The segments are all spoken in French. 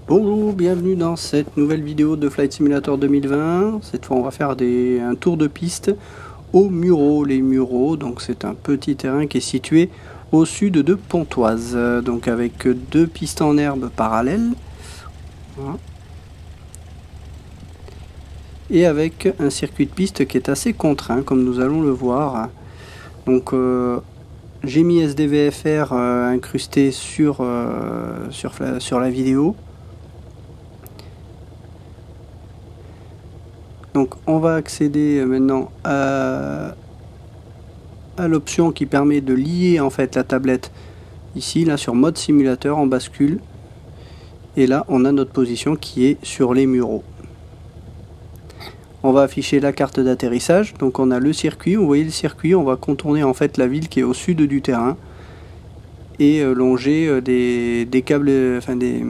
Bonjour, bienvenue dans cette nouvelle vidéo de Flight Simulator 2020. Cette fois on va faire un tour de piste aux Mureaux. Les Mureaux, donc c'est un petit terrain qui est situé au sud de Pontoise, donc avec deux pistes en herbe parallèles. Voilà. Et avec un circuit de piste qui est assez contraint, comme nous allons le voir. Donc j'ai mis SDVFR incrusté sur la vidéo. Donc on va accéder maintenant à l'option qui permet de lier en fait la tablette ici, là sur mode simulateur, en bascule. Et là on a notre position qui est sur les Mureaux. On va afficher la carte d'atterrissage, donc on a le circuit, vous voyez le circuit, on va contourner en fait la ville qui est au sud du terrain et longer des câbles, enfin des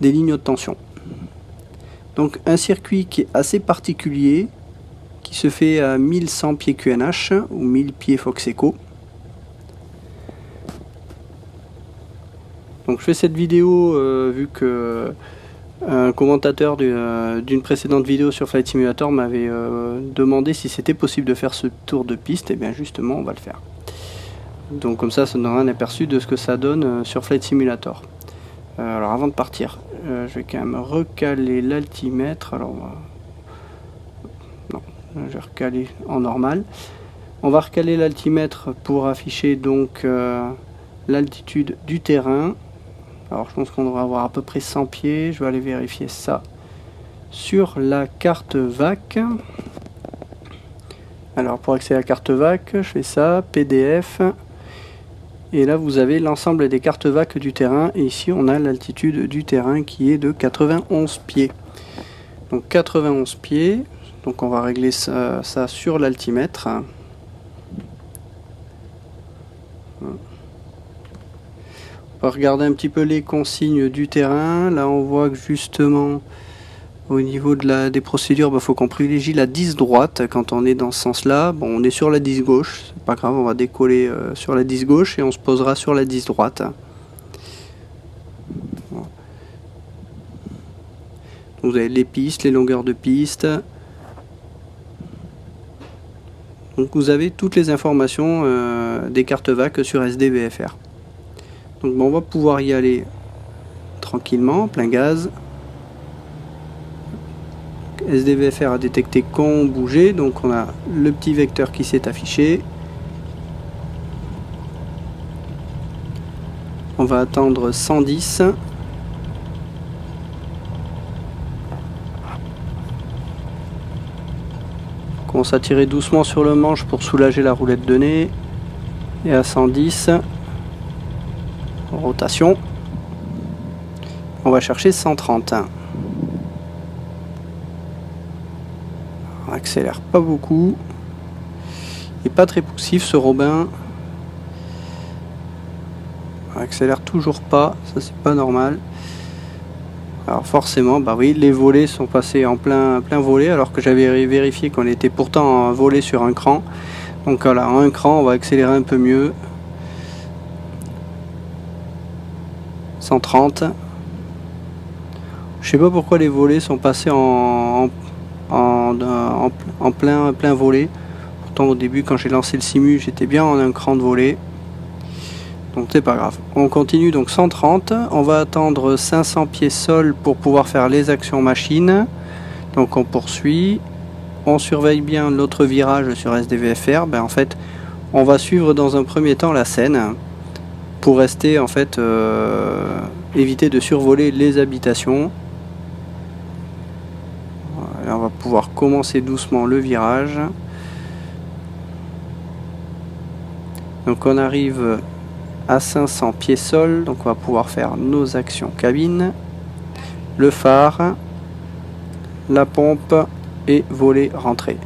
lignes haute tension. Donc un circuit qui est assez particulier, qui se fait à 1100 pieds QNH ou 1000 pieds Fox Echo. Donc je fais cette vidéo vu que un commentateur d'une précédente vidéo sur Flight Simulator m'avait demandé si c'était possible de faire ce tour de piste, et bien justement on va le faire. Donc comme ça donnera un aperçu de ce que ça donne sur Flight Simulator. Alors avant de partir, je vais quand même recaler l'altimètre. Alors non, je vais recaler en normal. On va recaler l'altimètre pour afficher donc l'altitude du terrain. Alors je pense qu'on devrait avoir à peu près 100 pieds. Je vais aller vérifier ça sur la carte VAC. Alors pour accéder à la carte VAC, je fais ça, PDF. Et là vous avez l'ensemble des cartes VAC du terrain. Et ici on a l'altitude du terrain qui est de 91 pieds. Donc 91 pieds. Donc on va régler ça sur l'altimètre. On va regarder un petit peu les consignes du terrain. Là on voit que justement au niveau des procédures, faut qu'on privilégie la 10 droite quand on est dans ce sens là. Bon, on est sur la 10 gauche, c'est pas grave, on va décoller sur la 10 gauche et on se posera sur la 10 droite. Vous avez les pistes, les longueurs de piste. Donc vous avez toutes les informations des cartes VAC sur SDVFR. Donc bon, on va pouvoir y aller tranquillement, plein gaz. SDVFR a détecté qu'on bougeait, donc on a le petit vecteur qui s'est affiché. On va attendre 110. On commence à tirer doucement sur le manche pour soulager la roulette de nez. Et à 110, rotation. On va chercher 130. On accélère pas beaucoup. Il n'est pas très poussif ce Robin. On accélère toujours pas, ça c'est pas normal. Alors forcément, bah oui, les volets sont passés en plein volet alors que j'avais vérifié qu'on était pourtant en volet sur un cran. Donc voilà, en un cran on va accélérer un peu mieux. 130. Je sais pas pourquoi les volets sont passés en plein volet. Pourtant au début quand j'ai lancé le simu j'étais bien en un cran de volet. Donc c'est pas grave. On continue donc 130. On va attendre 500 pieds sol pour pouvoir faire les actions machine. Donc on poursuit. On surveille bien l'autre virage sur SDVFR. Ben en fait on va suivre dans un premier temps la Seine pour rester en fait éviter de survoler les habitations. Voilà, on va pouvoir commencer doucement le virage. Donc on arrive à 500 pieds sol, donc on va pouvoir faire nos actions cabine, le phare, la pompe et voler rentrée.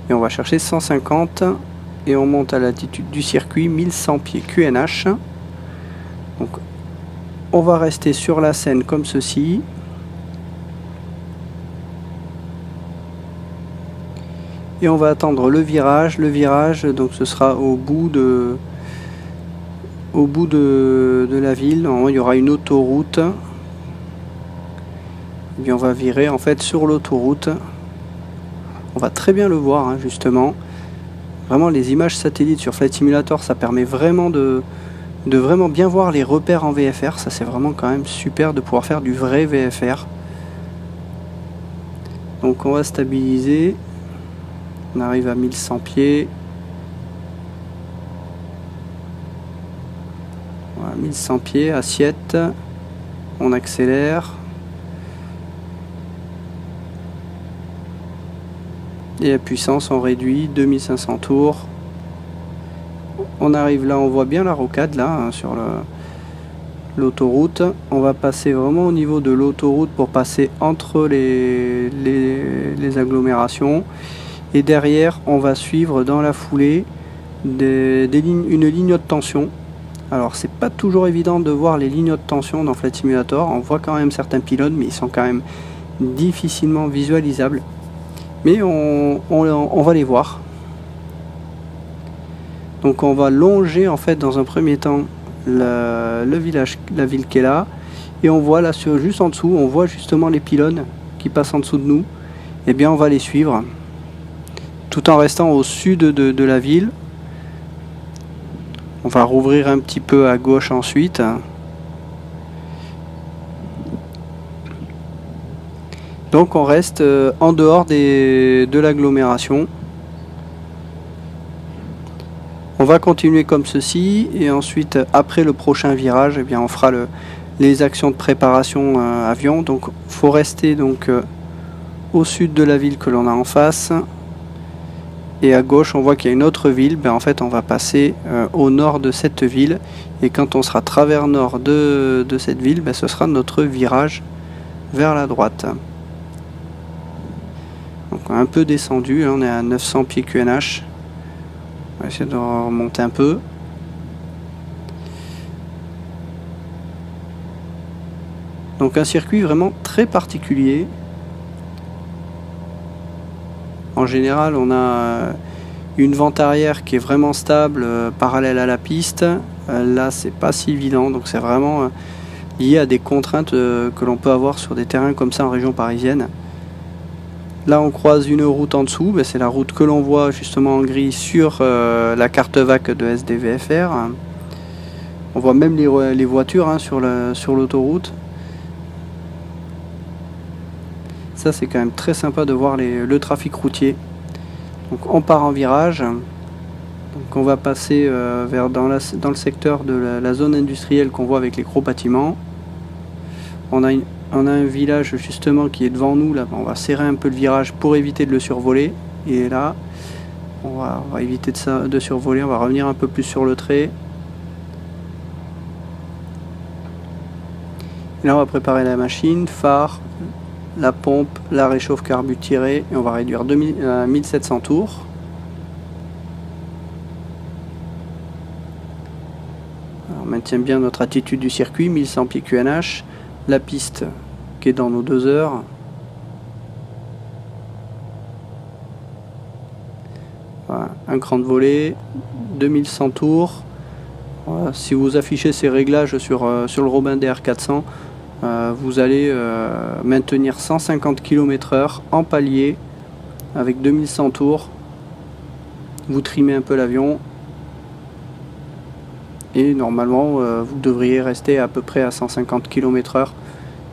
Et on va chercher 150 et on monte à l'altitude du circuit 1100 pieds QNH. Donc on va rester sur la Seine comme ceci. Et on va attendre le virage. Le virage, donc ce sera au bout de la ville. Il y aura une autoroute Et bien on va virer en fait sur l'autoroute. On va très bien le voir hein, justement. Vraiment les images satellites sur Flight Simulator, ça permet vraiment de vraiment bien voir les repères en VFR. Ça c'est vraiment quand même super de pouvoir faire du vrai VFR. Donc on va stabiliser. On arrive à 1100 pieds. Voilà, 1100 pieds, assiette. On accélère. Et la puissance on réduit, 2500 tours. On arrive là, on voit bien la rocade là hein, sur l'autoroute. On va passer vraiment au niveau de l'autoroute pour passer entre les agglomérations. Et derrière, on va suivre dans la foulée une ligne haute tension. Alors c'est pas toujours évident de voir les lignes haute tension dans Flight Simulator. On voit quand même certains pylônes, mais ils sont quand même difficilement visualisables. Mais on va les voir. Donc on va longer en fait dans un premier temps le village, la ville qui est là. Et on voit là juste en dessous, on voit justement les pylônes qui passent en dessous de nous. Et bien on va les suivre. Tout en restant au sud de la ville. On va rouvrir un petit peu à gauche ensuite. Donc on reste en dehors de l'agglomération. On va continuer comme ceci et ensuite après le prochain virage, eh bien, on fera les actions de préparation avion. Donc il faut rester donc, au sud de la ville que l'on a en face. Et à gauche on voit qu'il y a une autre ville. Ben, en fait on va passer au nord de cette ville. Et quand on sera travers nord de cette ville, ben, ce sera notre virage vers la droite. Donc un peu descendu, on est à 900 pieds QNH. On va essayer de remonter un peu. Donc un circuit vraiment très particulier. En général, on a une vente arrière qui est vraiment stable, parallèle à la piste. Là, c'est pas si évident, donc c'est vraiment lié à des contraintes que l'on peut avoir sur des terrains comme ça en région parisienne. Là on croise une route en dessous, c'est la route que l'on voit justement en gris sur la carte VAC de SDVFR. On voit même les voitures hein, sur l'autoroute. Ça c'est quand même très sympa de voir le trafic routier. Donc on part en virage. Donc on va passer dans le secteur de la zone industrielle qu'on voit avec les gros bâtiments. On a un village justement qui est devant nous, là, on va serrer un peu le virage pour éviter de le survoler. Et là, on va éviter de survoler, on va revenir un peu plus sur le trait. Et là, on va préparer la machine, phare, la pompe, la réchauffe carbu tirée, et on va réduire à 1700 tours. Alors, on maintient bien notre attitude du circuit, 1100 pieds QNH. La piste qui est dans nos 2 heures. Voilà, un cran de volée, 2100 tours. Voilà, si vous affichez ces réglages sur le Robin DR400, vous allez maintenir 150 km/h en palier avec 2100 tours. Vous trimez un peu l'avion et normalement vous devriez rester à peu près à 150 km/h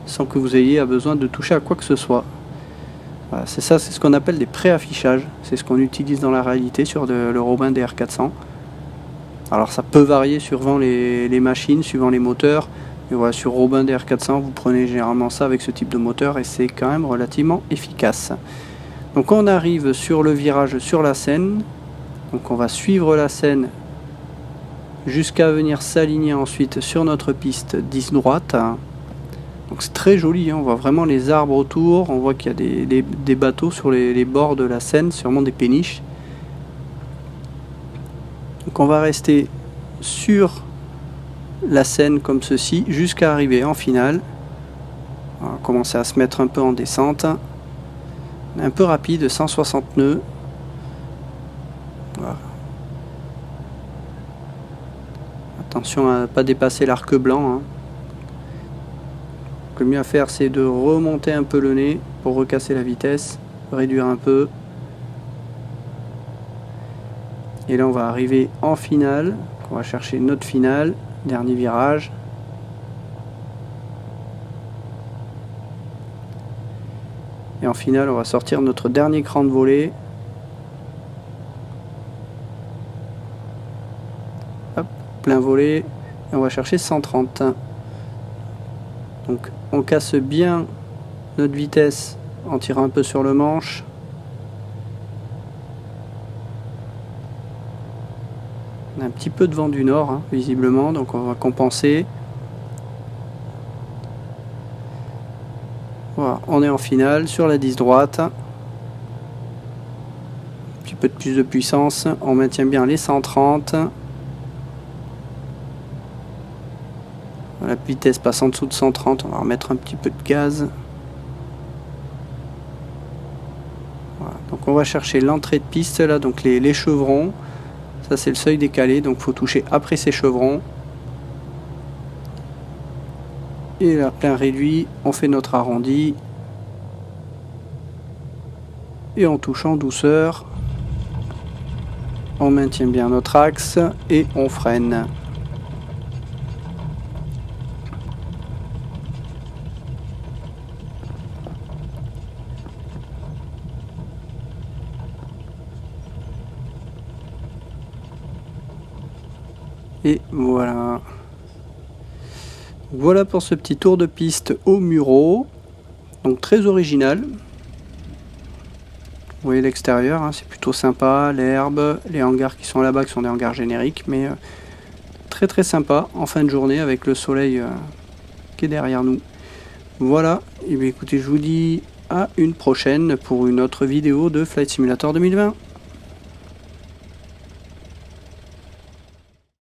sans que vous ayez besoin de toucher à quoi que ce soit. Voilà, c'est ça, c'est ce qu'on appelle des préaffichages. C'est ce qu'on utilise dans la réalité sur le Robin DR400. Alors ça peut varier suivant les machines, suivant les moteurs. Et voilà, sur Robin DR400, vous prenez généralement ça avec ce type de moteur et c'est quand même relativement efficace. Donc on arrive sur le virage sur la Seine. Donc on va suivre la Seine jusqu'à venir s'aligner ensuite sur notre piste 10 droite. Donc c'est très joli, hein, on voit vraiment les arbres autour, on voit qu'il y a des bateaux sur les bords de la Seine, sûrement des péniches. Donc on va rester sur la Seine comme ceci jusqu'à arriver en finale. On va commencer à se mettre un peu en descente. Un peu rapide, 160 nœuds. Voilà. Attention à ne pas dépasser l'arc blanc. Hein. Donc le mieux à faire, c'est de remonter un peu le nez pour recasser la vitesse, réduire un peu. Et là on va arriver en finale, on va chercher notre finale, dernier virage. Et en finale on va sortir notre dernier cran de volée. Hop, plein volet, et on va chercher 130. Donc on casse bien notre vitesse en tirant un peu sur le manche. On a un petit peu de vent du nord, hein, visiblement, donc on va compenser. Voilà, on est en finale sur la 10 droite. Un petit peu de plus de puissance, on maintient bien les 130. La vitesse passe en dessous de 130, on va remettre un petit peu de gaz. Voilà, donc on va chercher l'entrée de piste, là, donc les chevrons. Ça c'est le seuil décalé, donc il faut toucher après ces chevrons. Et là, plein réduit, on fait notre arrondi. Et on touche en douceur. On maintient bien notre axe et on freine. Et voilà. Voilà pour ce petit tour de piste au Muro. Donc très original. Vous voyez l'extérieur, hein, c'est plutôt sympa, l'herbe, les hangars qui sont là-bas qui sont des hangars génériques, mais très très sympa en fin de journée avec le soleil qui est derrière nous. Voilà, et bien écoutez, je vous dis à une prochaine pour une autre vidéo de Flight Simulator 2020.